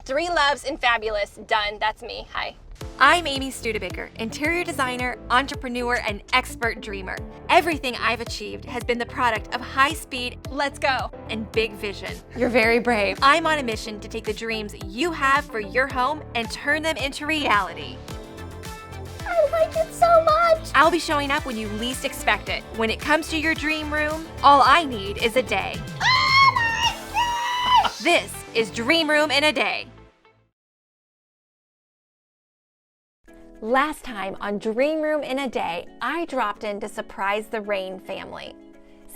3 loves and fabulous. Done. That's me. Hi. I'm Amy Studebaker, interior designer, entrepreneur, and expert dreamer. Everything I've achieved has been the product of high speed, let's go, and big vision. You're very brave. I'm on a mission to take the dreams you have for your home and turn them into reality. I like it so much. I'll be showing up when you least expect it. When it comes to your dream room, all I need is a day. Oh my gosh! This is Dream Room in a Day. Last time on Dream Room in a Day, I dropped in to surprise the Rain family.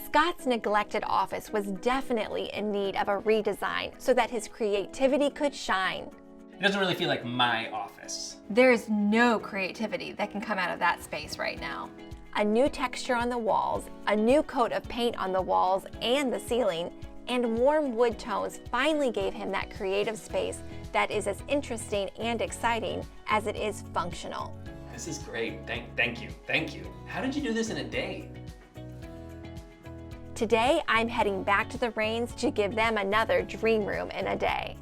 Scott's neglected office was definitely in need of a redesign so that his creativity could shine. It doesn't really feel like my office. There is no creativity that can come out of that space right now. A new texture on the walls, a new coat of paint on the walls and the ceiling, and warm wood tones finally gave him that creative space that is as interesting and exciting as it is functional. This is great. Thank you. How did you do this in a day? Today, I'm heading back to the Rains to give them another Dream Room in a Day.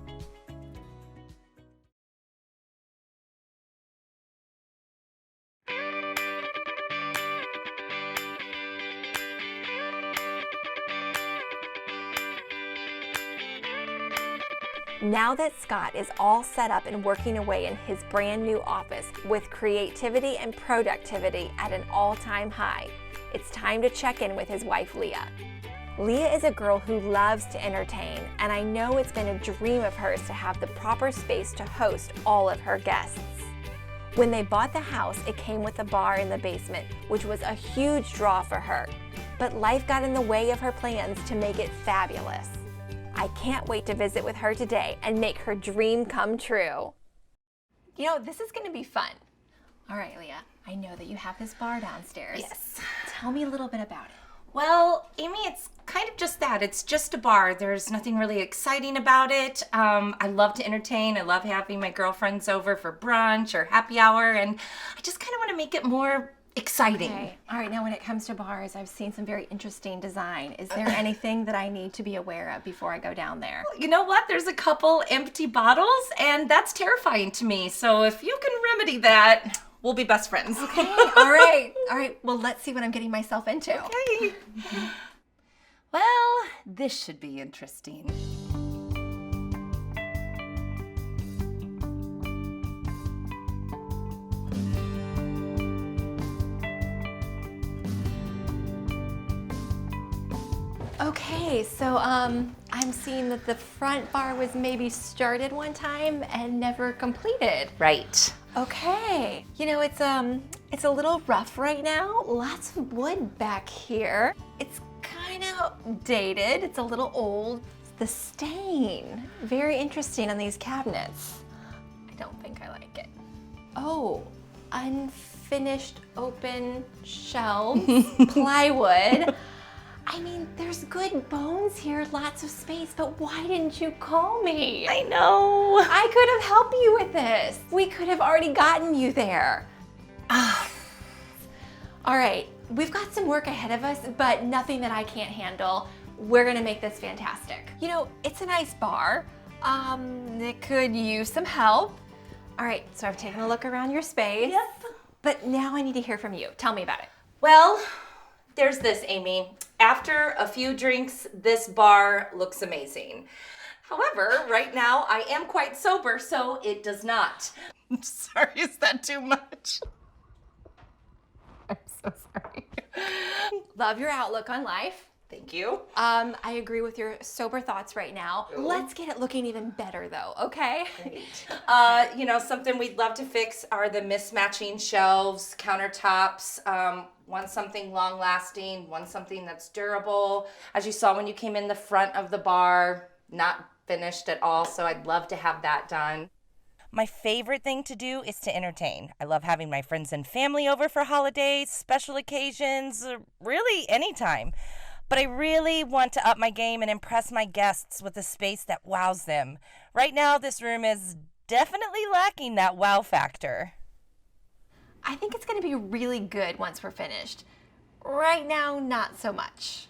Now that Scott is all set up and working away in his brand new office with creativity and productivity at an all-time high, it's time to check in with his wife, Leah. Leah is a girl who loves to entertain, and I know it's been a dream of hers to have the proper space to host all of her guests. When they bought the house, it came with a bar in the basement, which was a huge draw for her. But life got in the way of her plans to make it fabulous. I can't wait to visit with her today and make her dream come true. You know, this is going to be fun. All right, Leah, I know that you have this bar downstairs. Yes. Tell me a little bit about it. Well, Amy, it's kind of just that. It's just a bar. There's nothing really exciting about it. I love to entertain. I love having my girlfriends over for brunch or happy hour, and I just kind of want to make it more exciting. Okay. All right, now when it comes to bars, I've seen some very interesting design. Is there anything that I need to be aware of before I go down there? You know what? There's a couple empty bottles, and that's terrifying to me. So if you can remedy that, we'll be best friends. Okay, all right. All right, well, let's see what I'm getting myself into. Okay. Well, this should be interesting. Okay, so I'm seeing that the front bar was maybe started one time and never completed. Right. Okay, you know, it's a little rough right now. Lots of wood back here. It's kind of dated. It's a little old. The stain, very interesting on these cabinets. I don't think I like it. Oh, unfinished open shelves, plywood. I mean, there's good bones here, lots of space, but why didn't you call me? I know. I could have helped you with this. We could have already gotten you there. All right, we've got some work ahead of us, but nothing that I can't handle. We're gonna make this fantastic. You know, it's a nice bar. It could use some help. All right, so I've taken a look around your space. Yep. But now I need to hear from you. Tell me about it. Well, there's this, Amy. After a few drinks, this bar looks amazing. However, right now I am quite sober, so it does not. I'm sorry, is that too much? I'm so sorry. Love your outlook on life. Thank you. I agree with your sober thoughts right now. Ooh. Let's get it looking even better though, okay? Great. You know, something we'd love to fix are the mismatching shelves, countertops. Want something long-lasting, want something that's durable. As you saw when you came in the front of the bar, not finished at all, so I'd love to have that done. My favorite thing to do is to entertain. I love having my friends and family over for holidays, special occasions, really anytime. But I really want to up my game and impress my guests with a space that wows them. Right now, this room is definitely lacking that wow factor. I think it's gonna be really good once we're finished. Right now, not so much.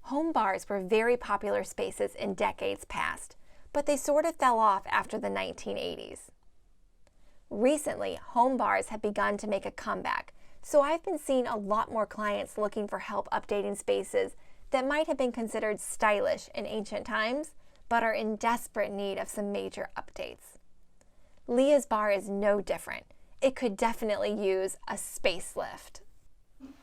Home bars were very popular spaces in decades past, but they sort of fell off after the 1980s. Recently, home bars have begun to make a comeback, so I've been seeing a lot more clients looking for help updating spaces that might have been considered stylish in ancient times, but are in desperate need of some major updates. Leah's bar is no different. It could definitely use a space lift.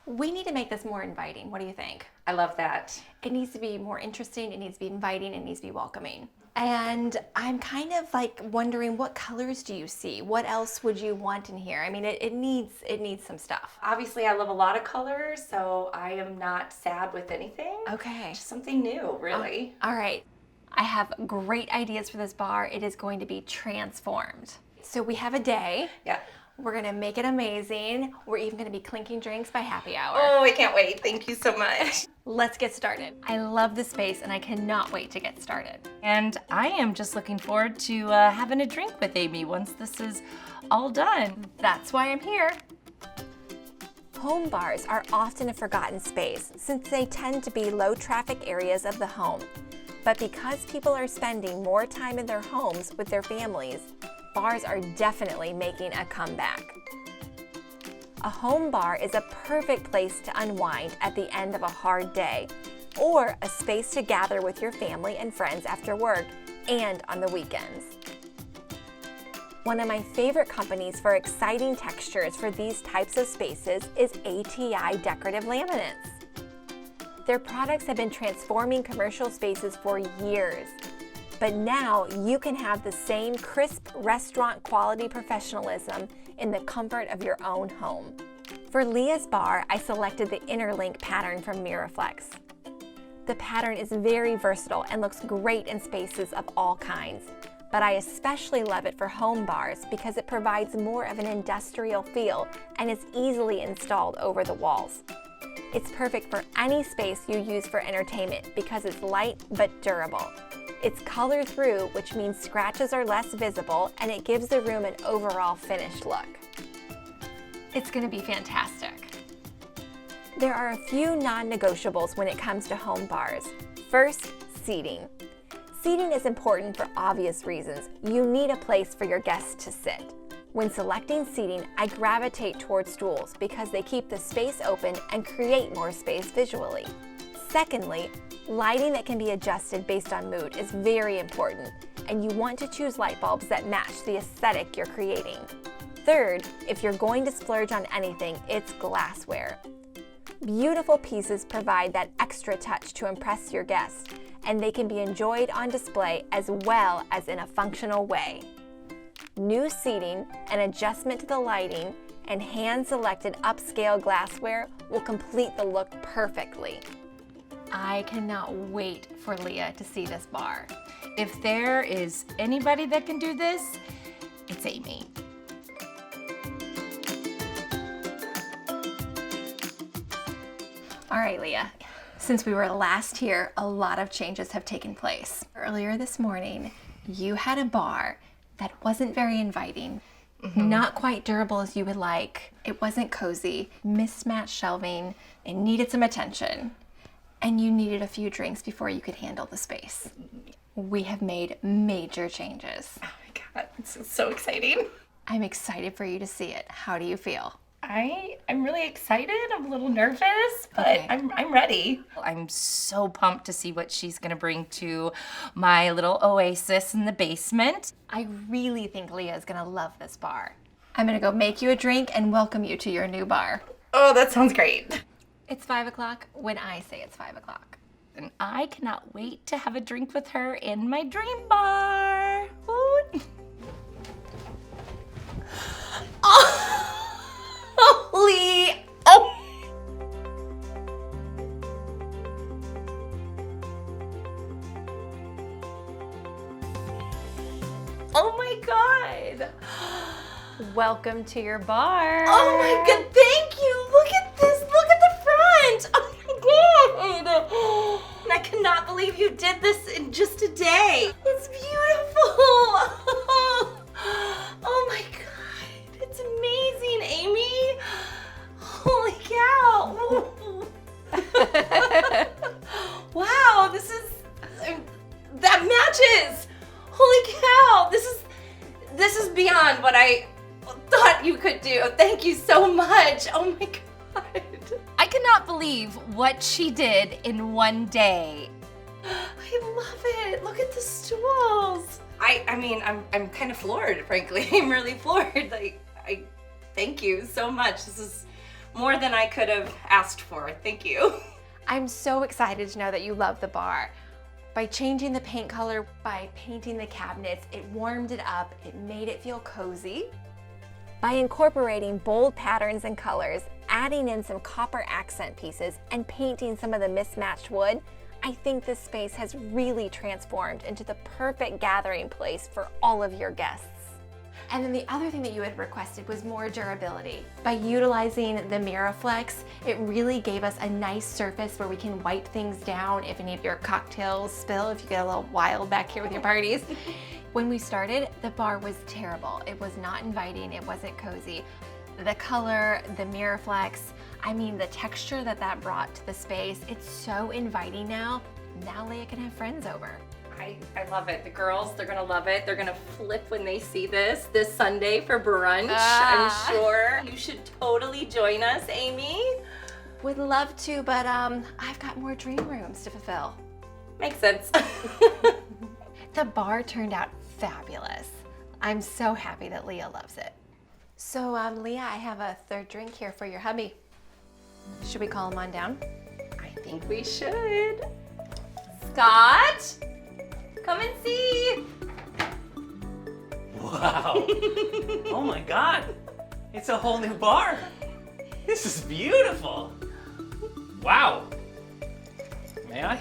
We need to make this more inviting. What do you think? I love that. It needs to be more interesting, it needs to be inviting, it needs to be welcoming. And I'm kind of like wondering, what colors do you see? What else would you want in here? I mean, it needs some stuff. Obviously, I love a lot of colors, so I am not sad with anything. Okay. Just something new, really. All right. I have great ideas for this bar. It is going to be transformed. So we have a day. Yeah. We're gonna make it amazing. We're even gonna be clinking drinks by happy hour. Oh, I can't wait. Thank you so much. Let's get started. I love the space and I cannot wait to get started. And I am just looking forward to having a drink with Amy once this is all done. That's why I'm here. Home bars are often a forgotten space since they tend to be low traffic areas of the home. But because people are spending more time in their homes with their families, bars are definitely making a comeback. A home bar is a perfect place to unwind at the end of a hard day, or a space to gather with your family and friends after work and on the weekends. One of my favorite companies for exciting textures for these types of spaces is ATI Decorative Laminates. Their products have been transforming commercial spaces for years. But now you can have the same crisp restaurant quality professionalism in the comfort of your own home. For Leah's bar, I selected the Interlink pattern from Miraflex. The pattern is very versatile and looks great in spaces of all kinds, but I especially love it for home bars because it provides more of an industrial feel and is easily installed over the walls. It's perfect for any space you use for entertainment because it's light but durable. It's color through, which means scratches are less visible, and it gives the room an overall finished look. It's going to be fantastic. There are a few non-negotiables when it comes to home bars. First, seating. Seating is important for obvious reasons. You need a place for your guests to sit. When selecting seating, I gravitate towards stools because they keep the space open and create more space visually. Secondly, lighting that can be adjusted based on mood is very important, and you want to choose light bulbs that match the aesthetic you're creating. Third, if you're going to splurge on anything, it's glassware. Beautiful pieces provide that extra touch to impress your guests, and they can be enjoyed on display as well as in a functional way. New seating, an adjustment to the lighting, and hand-selected upscale glassware will complete the look perfectly. I cannot wait for Leah to see this bar. If there is anybody that can do this, it's Amy. All right, Leah. Since we were last here, a lot of changes have taken place. Earlier this morning, you had a bar that wasn't very inviting, not quite durable as you would like. It wasn't cozy, mismatched shelving, it needed some attention. And you needed a few drinks before you could handle the space. We have made major changes. Oh my God, this is so exciting. I'm excited for you to see it. How do you feel? I'm really excited. I'm a little nervous, but Okay. I'm ready. I'm so pumped to see what she's gonna bring to my little oasis in the basement. I really think Leah is gonna love this bar. I'm gonna go make you a drink and welcome you to your new bar. Oh, that sounds great. It's 5 o'clock when I say it's 5 o'clock. And I cannot wait to have a drink with her in my dream bar. Ooh. Holy! Oh! Oh my God! Welcome to your bar. Oh my God! Thank you. Look at this. Look at the front. Oh my God! And I cannot believe you did this in just a day. It's beautiful. Oh my God! It's amazing, Amy. Holy cow! Wow, this is that matches. beyond what I thought you could do. Thank you so much. Oh my God. I cannot believe what she did in one day. I love it. Look at the stools. I mean, I'm kind of floored, frankly. I'm really floored. I thank you so much. This is more than I could have asked for. Thank you. I'm so excited to know that you love the bar. By changing the paint color, by painting the cabinets, it warmed it up, it made it feel cozy. By incorporating bold patterns and colors, adding in some copper accent pieces, and painting some of the mismatched wood, I think this space has really transformed into the perfect gathering place for all of your guests. And then the other thing that you had requested was more durability. By utilizing the Miraflex, it really gave us a nice surface where we can wipe things down if any of your cocktails spill, if you get a little wild back here with your parties. When we started, the bar was terrible. It was not inviting, it wasn't cozy. The color, the Miraflex, I mean the texture that brought to the space, it's so inviting now. Now Leah can have friends over. I love it. The girls, they're gonna love it. They're gonna flip when they see this Sunday for brunch. I'm sure. You should totally join us, Amy. Would love to, but I've got more dream rooms to fulfill. Makes sense. The bar turned out fabulous. I'm so happy that Leah loves it. So Leah, I have a third drink here for your hubby. Should we call him on down? I think we should. Scott, come and see. Wow. Oh my God. It's a whole new bar. This is beautiful. Wow. May I?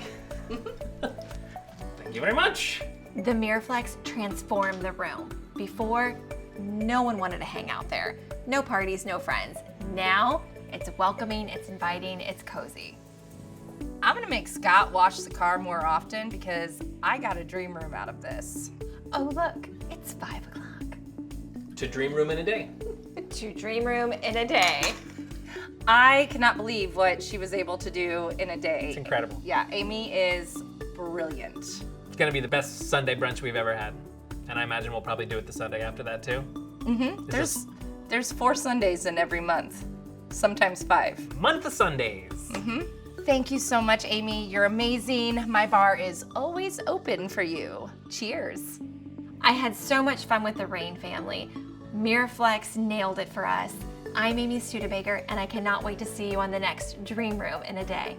Thank you very much. The Miraflex transformed the room. Before, no one wanted to hang out there. No parties, no friends. Now, it's welcoming, it's inviting, it's cozy. I'm gonna make Scott wash the car more often because I got a dream room out of this. Oh look, it's 5 o'clock. To dream room in a day. To dream room in a day. I cannot believe what she was able to do in a day. It's incredible. Yeah, Amy is brilliant. It's gonna be the best Sunday brunch we've ever had. And I imagine we'll probably do it the Sunday after that too. Mm-hmm. There's 4 Sundays in every month, sometimes 5. Month of Sundays. Mm-hmm. Thank you so much, Amy. You're amazing. My bar is always open for you. Cheers. I had so much fun with the Rain family. Miraflex nailed it for us. I'm Amy Studebaker, and I cannot wait to see you on the next Dream Room in a Day.